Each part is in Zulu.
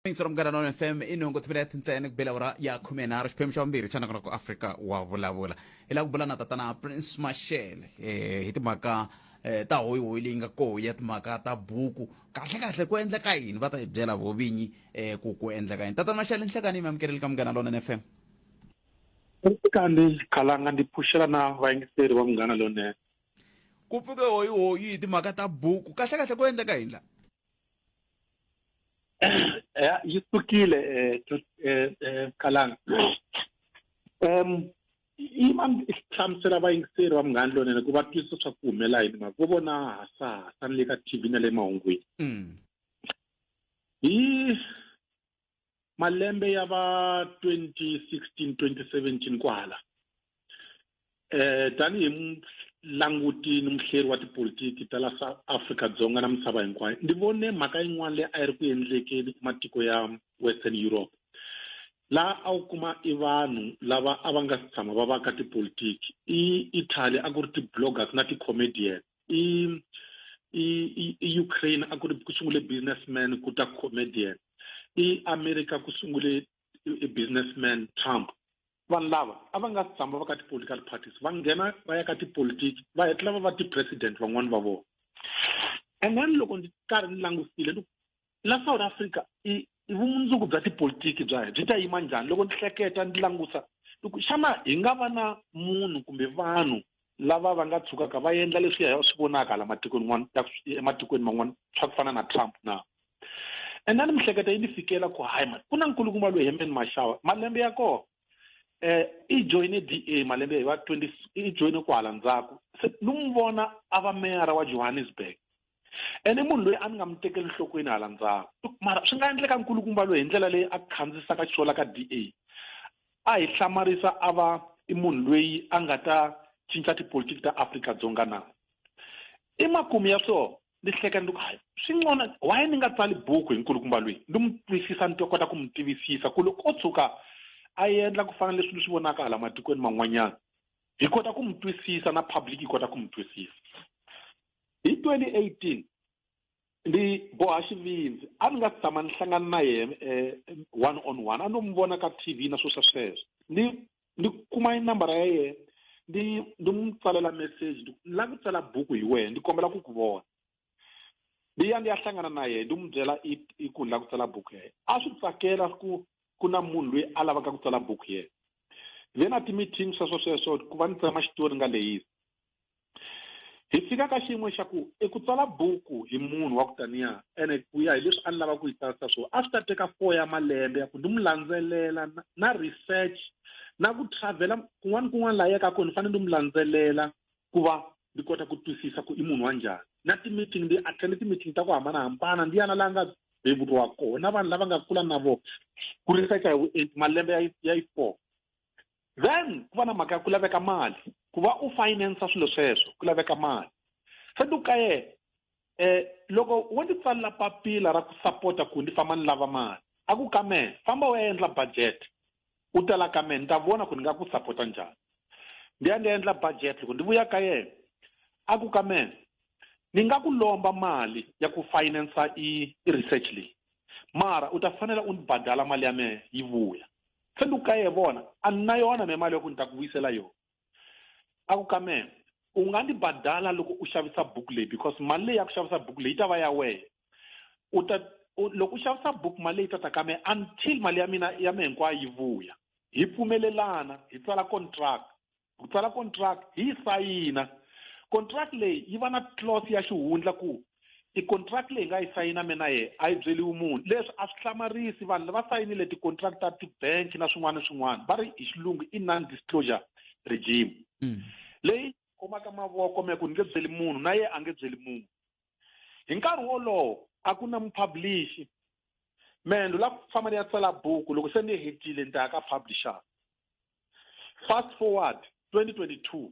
From Ghana FM inongo tibet ntsena kubela ura ya khumenaro xiphemu xa vumbirhi xa nakona ku Afrika wa vulavula hi la ku bula na tatana Prince Mashele hi timhaka ta hoyi leyi nga koho ya timhaka ta buku kahle ku endleka yini va ta hi byela vo vinyi ku endleka yini tatana Mashele nhlekani mi amukeleli ka Munghana FM kandi khalanga ndi phushela na vayingiseri va Munghana Lonene ku pfuke hoyi hi timhaka ta buku kahle ku endleka yini la yi sukile khalanga imam ihlamusela vayingiseri va Munghana Lonene ku va twisisa swa ku humela yini mara vo vona hasa ni le ka TV na le mahungwini hi malembe ya va 2016 2017 kwala tanihi langutini muhleri wa tipolitiki ta la Afrika-Dzonga na misava hinkwayo ndi vone mhaka yin'wana leyi a yi ri ku endlekeni matiko ya Western Europe laha a wu kuma i vanhu lava a va nga si tshama va va ka tipolitiki i Italy a ku ri ti-bloggers na ti-comedian i Ukraine a ku ri ku sungule businessman ku ta comedian i America ku sungule businessman Trump vanhu lava a va nga tshama va ka ti-political parties va nghena va ya ka tipolitiki va hetla va va ti-president van'wani va vona and then loko ndzi karhi ni langusile la South Africa i vumundzuku bya tipolitiki byi ta yima njhani loko ni hleketa ni langusa xana hi nga va na munhu kumbe vanhu lava va nga tshukaka va endla leswi hi swi vonaka la ematikweni man'wana swa ku fana na Trump na and then mihleketa yi ni fikela ku hayi ku na nkulukumba loyi Herman Mashaba malembe ya kona i joine DA malembe hi va 20 i joine kwala ndzhaku se ni n'wi vona a va meyara wa Johannesburg ene munhu loyi a ni nga mi tekeli nhlokweni hala ndzhaku mara swi nga endleka nkulukumba loyi hi ndlela leyi a khandziyisaka xikola ka DA a hi hlamarisa a va i munhu loyi a nga ta cinca tipolitiki ta Afrika-Dzonga na i makumu ya swona ni hleketa ndi ku hayi swi ngona why ni nga tsali buku hi nkulukumba loyi ndi mu twisisa ni kota ku mi tivisisa ku loko o tshuka a endla ku fana leswi swi vonaka hala matikweni man'wanyana hi kota ku mi twisisa na public hi kota ku mi twisisa hi 2018 ndi boha xivindzi a ni nga tshama ni hlangana na yena one on one a no mi vona ka TV na swilo sweswo ni kuma nambara ya yena ndi mu tsalela message ni lava ku tsala buku hi wena ndi kombela ku ku vona ndi ya hlangana na yena ndi mu byela i ku ni lava ku tsala buku ya yena a swi tsakela ku na munhu loyi a lavaka ku tsala buku yena then at meeting sweswo ku va ni tsama xitori nga lehisi hi fika ka xiyimo xa ku ku tsala buku hi munhu wa ku taniya ene ku ya hi leswi a ni lava ku yi tsarisa swona a swi ta teka 4 ya malembe ya ku ndi mu landzelela na research na ku travela kun'wana laha yaka kona ni fanele ndi mu landzelela ku va ndi kota ku twisisa ku i munhu wa njhani na ti-meeting ndi attend ti-meeting ta ku hambanahambana ndi yana laha nga beburiwa kona na vanhu lava nga kula na vona ku researcha hi malembe ya 4 then ku va na mhaka ya ku laveka mali ku va u finance swilo sweswo ku laveka mali se duka loko wo ndzi tsalela papila ra ku sapota ku ndi famba ni lava mali a ku ka mehe famba u ya endla budget u tala ka mehe ni ta vona ku ni nga ku sapota njhani ndi ya ndi endla budget loko ndi vuya ka yena a ku ka mehe ni nga ku lomba mali ya ku finance i research leyi mara u ta fanela u ni badala mali ya mehe yi vuya se ni ka ye vona a ni na yona me mali ya ku ni ta ku vuyisela yona a ku ka mehe u nga ni badala loko u xavisa buku leyi because mali leyi ya ku xavisa buku leyi yi ta va ya wena loko u xavisa buku mali leyi ta ta ka mehe until mali ya mina ya mehe hinkwayo yi vuya hi pfumelelana hi tsala contract ku tsala contract hi sayina contract leyi yi va na clause ya xihundla ku i contract leyi nga yi sayina mina ye a yi byeliwi munhu leswi a swi hlamarisi vanhu lava sayinile ti-contract ta ti-bank na swin'wana va ri hi xilungu i non-disclosure regime leyi komaka mavoko me ku ni nge byeli munhu na ye a nge byeli munhu hi nkarhi wolowo a ku na mupublishi mendo la ku famba ni ya tsala buku loko se ni hetile ni ta ya ka publisher fast forward 2022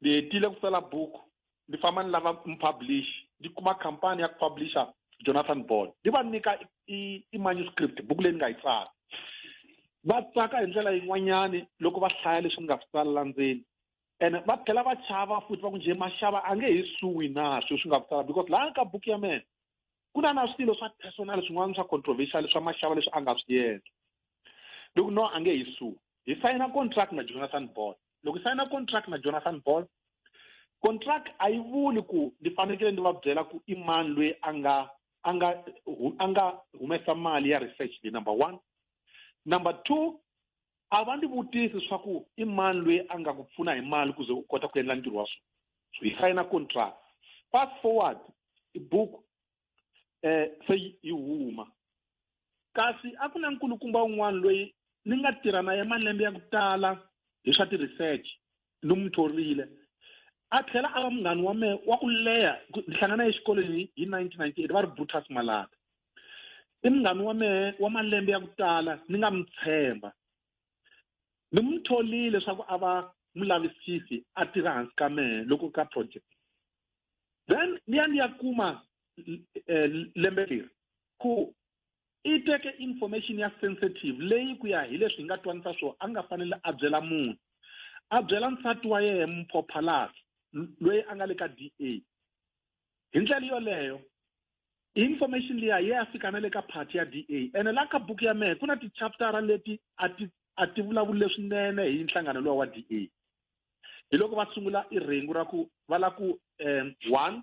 ndi hetile ku tsala buku ndi famba ni lava mupublish ndi kuma khampani ya ku publisher Jonathan Ball ndi va nyika i manuscript buku leyi ni nga yi tsala va tsaka hi ndlela yin'wanyani loko va hlaya leswi ni nga swi tsala ndzeni ene va tlhela va chava futhi va ku nje Mashaba a nge hi suwi na swilo swi nga ku tsala because laha ka buku ya mehe kuna na swilo swa personal swin'wana swa controversial swa Mashaba leswi a nga swi endla loko no a nge hi su hi signa contract na Jonathan Ball loko hi signa contract na Jonathan Ball contract a yi vuli ku ndi fanekele ndi va byela ku i mani loyi a nga humesa mali ya research leyi number 1 number 2 a va ndi vutisi swa ku i mani loyi a nga ku pfuna hi mali ku ze u kota ku endla ntirho wa so hi signa contract fast forward i book se yi huma kasi a ku na nkulukumba un'wana loyi ni nga tirha na ye malembe ya ku tala hi swa ti-research ni mu thorile a tlhela a va munghani wa mehe wa ku leha ni hlangana exikolweni hi 1998 va ri Brutus Malata i munghani wa mehe wa malembe ya ku tala ni nga mi tshemba ni mu tholile leswaku a va mulavisisi a tirha hansi ka mehe loko ka project then ni ya kuma lembe leri ku i teke information ya sensitive leyi ku ya hi leswi nga twanisa swo a nga fanele a byela munhu a byela nsati wa yena Mpophalasi loyi a nga le ka DA hi ndlela yoleyo information leyi ya fika na le ka party ya DA ene la ka book ya mehe kuna ti-chaptara leti a ti vulavuli leswinene hi nhlangano lowa wa DA hi loko va sungula i rhengu ra ku va la ku 1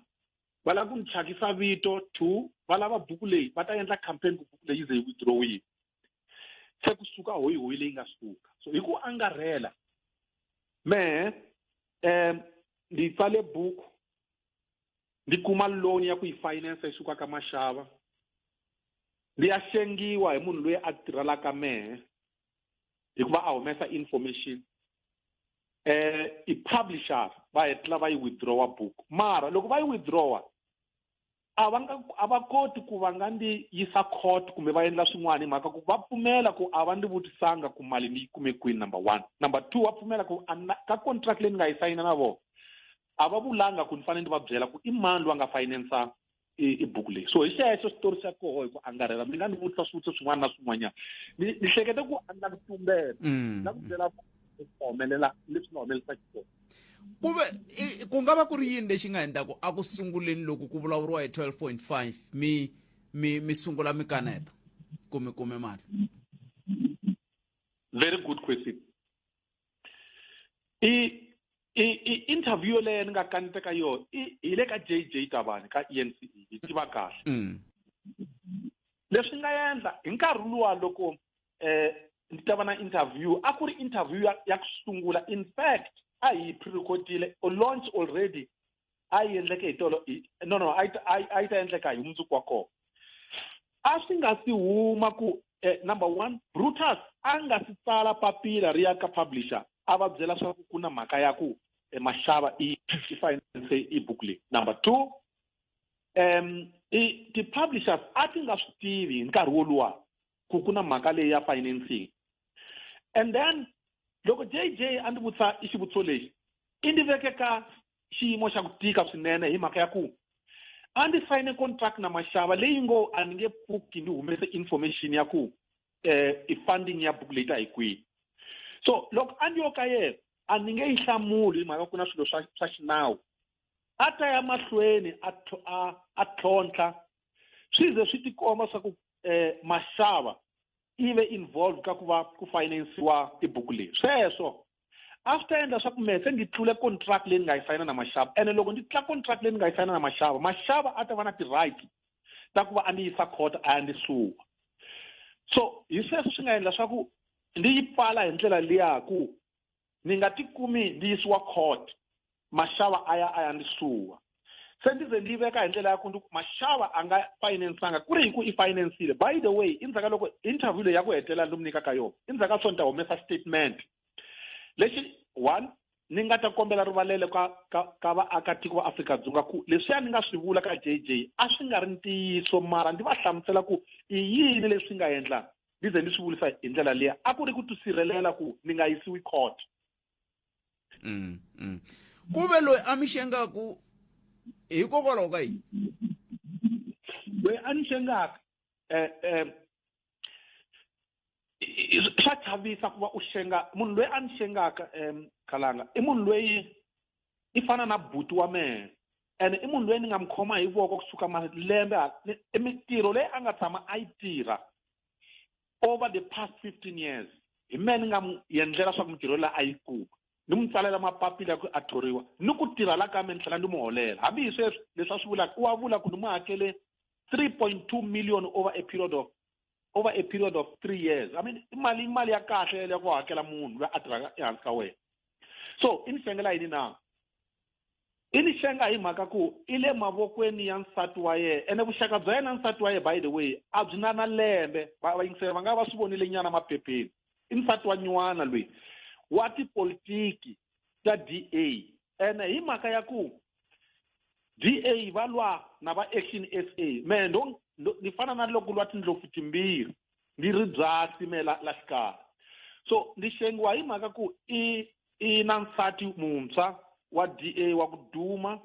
va la ku thyakisa vito 2 va lava buku leyi va ta endla campaign ku buku leyi ze yi withdrawiwe se kusuka hoyi leyi nga suka so hi ku angarhela mehe ndi tsale book ndi kuma loan ya ku yi finance isuka ka Mashaba ndi ya xengiwa hi munhu loyi a tirhela ka mehe hikuva a humesa information i publisher va hetla va yi withdrawa book mara loko va yi withdrawa a va koti ku va nga ndi yisa court kumbe va endla swin'wana hi mhaka ku va pfumela ku a va ndi vutisanga ku mali ni yi kume kwini number 1 number 2 va pfumela ku ka contract leyi ni nga yi sayina na vona a va vulanga ku ni fanele ni va byela ku i mani loyi a nga finance i buku leyi so hi xexo xitori xa koho hi ku angarhela mi nga ni vutisa swivutiso swin'wana na swin'wanyana ni hlekete ku a nga ku tumbela na ku byela humelela leswi nga humelerisa xikolo ku nga va ku ri yini lexi nga endlaku a ku sunguleni loko ku vulavuriwa hi 12.5 mi sungula mi kaneta ku mi kume mali very good question interview leyi ni nga kaneteka yona hi le ka JJ Tabane ka ENCE hi tiva kahle leswi nga endla hi nkarhi luwa loko ndi ta va na interview a ku ri interview ya ku sungula in fact a hi pre-recordile o launch already a yi endleke hi tolo no a yi ta endleka hi mundzuku wa kona a swi nga si huma ku number 1 Brutus a nga si tsala papila ri ya ka publisher a va byela swa ku ku na mhaka ya ku Mashaba i finance i book leyi number 2 ti-publishers a ti nga swi tivi hi nkarhi woluwa ku na mhaka leyi ya financing and then loko JJ a ndzi vutisa i xivutiso lexi i ndzi veke ka xiyimo xa ku tika swinene hi mhaka ya ku a ndzi sayine contract na Mashaba leyi ngo a ni nge pfuki ndzi humese information ya ku i funding ya book leyi ta hi kwihi so loko a ndzi yo ka yena a ni nge yi hlamuli hi mhaka ku na swilo swa xinawu a ta ya mahlweni a tlhontlha swi ze swi tikomba swa ku Mashaba ive involved ka ku va ku finansiwa tibuku leyi sweswo after endla swa ku mehe se ndi tlule contract leyi ni nga yi sayina na Mashaba ene loko ndi tlula contract leyi ni nga yi sayina na Mashaba a ta va na ti-right ta ku va a ni yisa court a ya ni suwa so hi sweswo swi nga endla swa ku ndi yi pfala hi ndlela liya ku ni nga tikumi ndi yisiwa court Mashaba a ya ni suwa se ndize ndi veka hi ndlela ya ku Mashaba a nga finansanga ku ri hi ku i finansile by the way endzhaku loko interview leyi ya ku hetelela ni mu nyika ka yona endzhaku swo ni ta humesa statement lexi 1 ni nga ta kombela rivalele ka vaakatiko va Afrika-Dzonga ku leswiya ni nga swi vula ka JJ a swi nga ri ntiyiso mara ndi va hlamusela ku i yini leswi nga endla ndize ndi swi vulisa hi ndlela liya a ku ri ku tisirhelela ku ni nga yisiwi court kuve loyi a mi xengaku hikokwalaho ka yini loyi a ni xengaka swa chavisa ku va u xenga munhu loyi a ni xengaka Khalanga i munhu loyi i fana na buti wa mehe and i munhu loyi ni nga mi khoma hi voko kusuka malembe mintirho leyi a nga tshama a yi tirha over the past 15 years hi mehe ni nga mu endlela swa ku mintirho leyi a yi kuma ni mu tsalela mapapila ya ku a thoriwa ni ku tirha la ka me ni tlhela ni mu holela hambi hi sweswi leswi a swi vulaka wa vula ku ni mu hakele 3.2 million over a period of 3 years. I mean mali ya kahle ya ku hakela munhu loyi a tirhaka ehansi ka wena. So i ni xengela yini na i ni xenga hi mhaka ku i le mavokweni ya nsati wa yena ene vuxaka bya yena nsati wa yena by the way a byi na lembe vayingiseri va nga va swi vonile nyana maphepheni i nsati wa nywana loyi wa tipolitiki ta DA ene hi mhaka ya ku DA va lwa na va Action SA me ni fana na loko lwa tindlopfu timbirhi ni ri byasi mela la xikarhi so ni xengiwa hi mhaka ku i na nsati muntshwa wa DA wa ku duma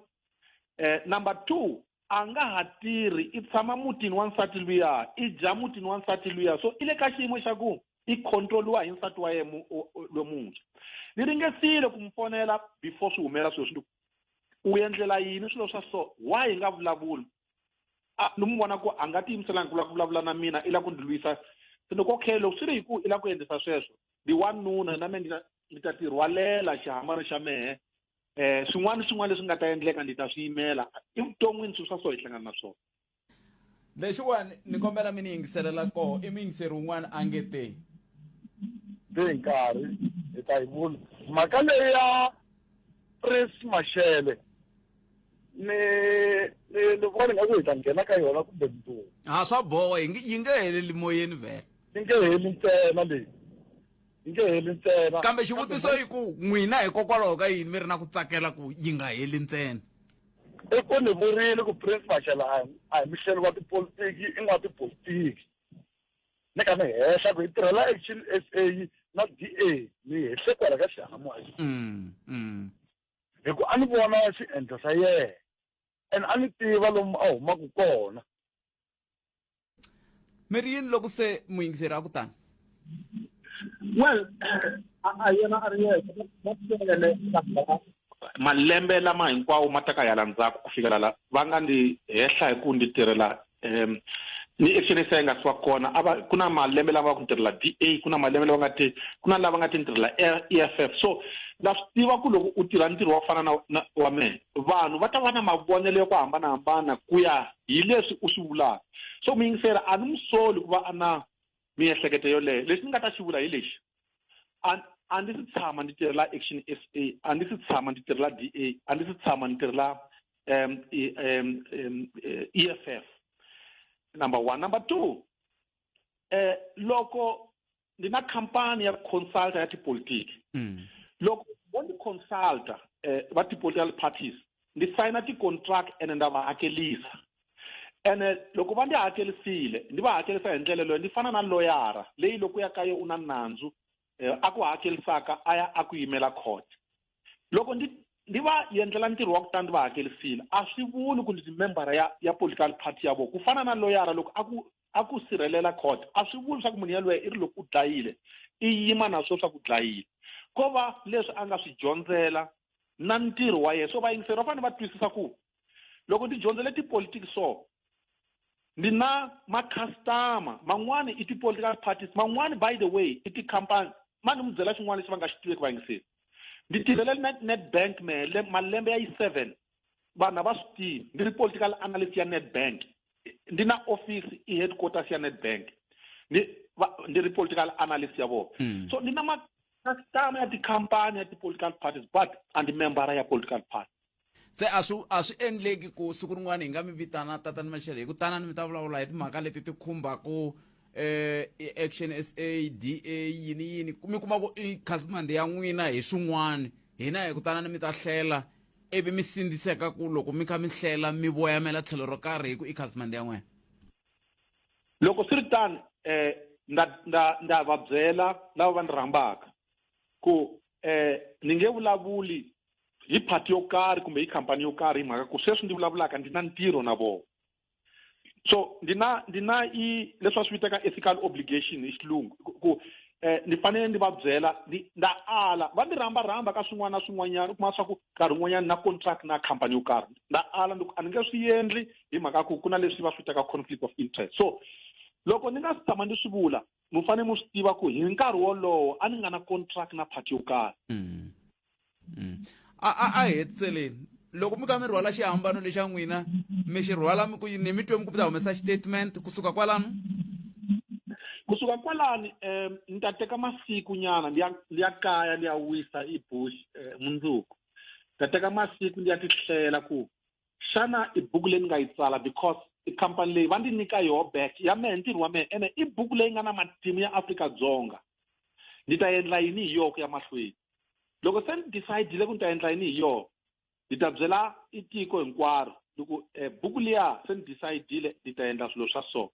number 2 a nga ha tirhi i tshama mutini wa nsati luya i dya mutini wa nsati luya so i le ka xiyimo xa ku i controliwa hi nsati wa yena lomuntshwa ni ringesile ku mi fonela before swi humela sweswi u endlela yini swilo swa so why nga vulavuli ni mu vona ku a nga tiyimiselanga ku vulavula na mina i la ku ndilwisa se loko okay loko swi ri hi ku i la ku endlisa sweswo ndi wanuna na me ni ta tirhwalela xihambano xa mehe swin'wana leswi nga ta endleka ndi ta swi yimela i vuton'wini swilo swa so hi hlangana na swona lexiwani ni kombela mi ni yingiselela koho i muyingiseri wun'wana a nge te hi nkarhi hi ta yi vula mhaka leyi ya Prince Mashele ni vona nga ku hi ta nghena ka yona kumbe ntumu swa boha yi nge heleli moyeni vhele yi nge heli ntsena leyi yi nge heli ntsena kambe xivutiso i ku n'wina hikokwalaho ka yini mi ri na ku tsakela ku yi nga heli ntsena i ku ni vurile ku Prince Mashele a hi muhleli wa tipolitiki i n'wa tipolitiki ni ka ni hehla ku hi tirhela Action SA na DA ni hehle kwala ka xihahamuhaxi hi ku a ni vona xiendlo xa yena and a ni tiva lomu a humaka kona mi ri yini loko se muyingiseri a ku tani well a yena a ri malembe lama hinkwawo ma taka yala ndzhaku ku fikela la va nga ndi hehla hi ku ndi tirhela ni Action SA nga swa kona ku na malembe lama ku tirhela DA ku na malembe lama ku na lava nga tirhela EFF so la swi tiva ku loko u tirha ntirho wa ku fana na wa mehe vanhu va ta va na mavonelo yo ku hambanahambana ku ya hi leswi u swi vulaka so muyingiseri a ni mu soli ku va a na miehleketo yoleyo lexi ni nga ta xi vula hi lexi a ndzi si tshama ndzi tirhela Action SA a ndzi si tshama ndzi tirhela DA a ndzi si tshama ndzi tirhela EFF number 1 number 2 loko ndi na khampani ya consulta ya tipolitiki loko vo ni consulta va ti-political parties ndi sayina ti-contract ene nda va hakelisa ene loko va ndi hakelisile ndi va hakelisa hi ndlela leyo ndi fana na loyara leyi loko ya ka ye u na nandzu a ku hakelisaka a ya a ku yimela court loko ndi va endlela ntirho wa ku tani ndi va hakelisile a swi vuli ku ndi member ya political party ya vona ku fana na loyara loko a ku sirhelela court a swi vuli swa ku munhu yaloye i ri loko u dlayile i yima na swilo swa ku dlayile ko va leswi a nga swi dyondzela na ntirho wa yena so vayingiseri va fanele va twisisa ku loko ndi dyondzele tipolitiki so ndi na macustomer man'wani i ti-political parties man'wani by the way i tikhampani mani mu byela xin'wana lexi va nga xi tiveki vayingiseri ndi tirhele Nedbank malembe ya yi 7 vanhu va swi tivi ndi ri political analyst ya Nedbank ndi na office i headquarters ya Nedbank ndi ri political analyst ya vona so ndi na macustomer ya tikhampani ya ti-political parties but and member ya political party se a swi endleki ku siku rin'wana hi nga mi vitana tatani Mashele hi ku tanani mi ta vulavula hi timhaka leti ti khumbaku Action SA DA yini mi kuma ku i khasimende ya n'wina hi swin'wana hina hi ku tanani mi ta hlela ivi mi sindziseka ku loko mi kha mi hlela mi voyamela tlhelo ro karhi hi ku i khasimende ya n'wina loko swi ri tani nda va byela lava va ni rhambaka ku ni nge vulavuli hi party yo karhi kumbe hi khampani yo karhi hi mhaka ku sweswi ndi vulavulaka ndi na ntirho na vona so ndi na leswi va swi vitaka ethical obligation hi xilungu ku ni fanele ni va byela nda ala va ni rhamba ka swin'wana na swin'wanyana kuma swa ku nkarhi wun'wanyana na contract na khampani yo karhi nda ala a ni nge swi endli hi mhaka ku na leswi va swi vitaka conflict of interest. So loko ni nga si tshama ni swi vula mi fanele mi swi tiva ku hi nkarhi wolowo a ni nga na contract na party yo karhi. a hetseleni loko mi kha mi rhwala xihambano lexa n'wina mi xi rhwala mi ku ni mi twe mi ku ta humesa xitatement kusuka kwalano. Kusuka kwalani ni ta teka masiku nyana ndi ya kaya ndi ya wisa i bush mundzuku ta teka masiku ndi ya tihlela ku xana i buku leyi ni nga yi tsala because i company leyi va ndi nyika yoho back ya mehe ntirho wa mehe ene i buku leyi nga na matimu ya Afrika-Dzonga ndi ta endla yini hi yoho ku ya mahlweni. Loko se ni decidile ku ni ta endla yini hi yoho ni ta byela i tiko hinkwaro loko buku liya se ni decidile ni ta endla swilo swa so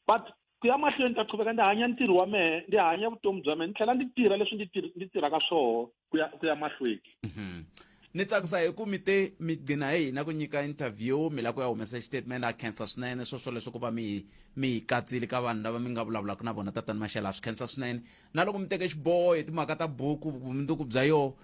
but ku ya mahlweni ta qhubeka ndi hanya ntirho wa mehe ndi hanya vutomi bya mehe ni tlhela ndi tirha leswi ndi tirhaka swoho ku ya mahlweni. Ni tsakisa hi ku mi gcina hi hina ku nyika interview mi la ku ya humesa xitatement a khensa swinene swoswo leswi ku va mi hi katsile ka vanhu lava mi nga vulavulaka na vona tatani Mashele a swi khensa swinene na loko mi teke xiboho hi timhaka ta buku vumundzuku bya yoho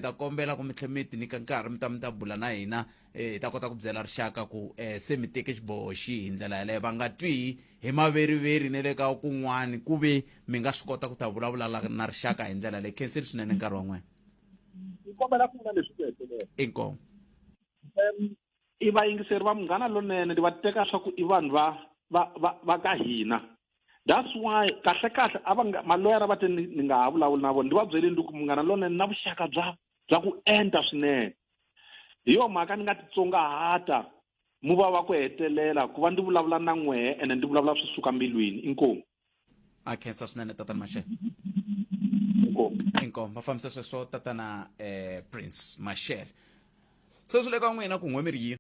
ta kombela ku mi tlhe mi ti nyika nkarhi mi ta bula na hina hi ta kota ku byela rixaka ku se mi teke xiboho xihi hi ndlela yaleyo va nga twi hi maveriveri ne le ka kun'wani ku ve mi nga swi kota ku ta vulavula na rixaka hi ndlela leyi khenseli swinene nkarhi wa n'wina. Kombela ku vula leswi ku hetelela inkomo i vayingiseri va Munghana Lonene ndi va teka swa ku i vanhu va ka hina. That's why kahle a va nga maloyara va te ni nga ha vulavuli na vona ndi va byele ndi ku Munghana Lonene na vuxaka bya ku enta swinene hi yo mhaka ni nga titsongahata mu va ku hetelela ku va ndi vulavula na n'wehe ene ndi vulavula swi suka mbilwini. Inkomu a khensa swinene tatana Mashele. Inkomu va fambisa sweswo tatana Prince Mashele sweswo le ka n'wina ku n'we mi ri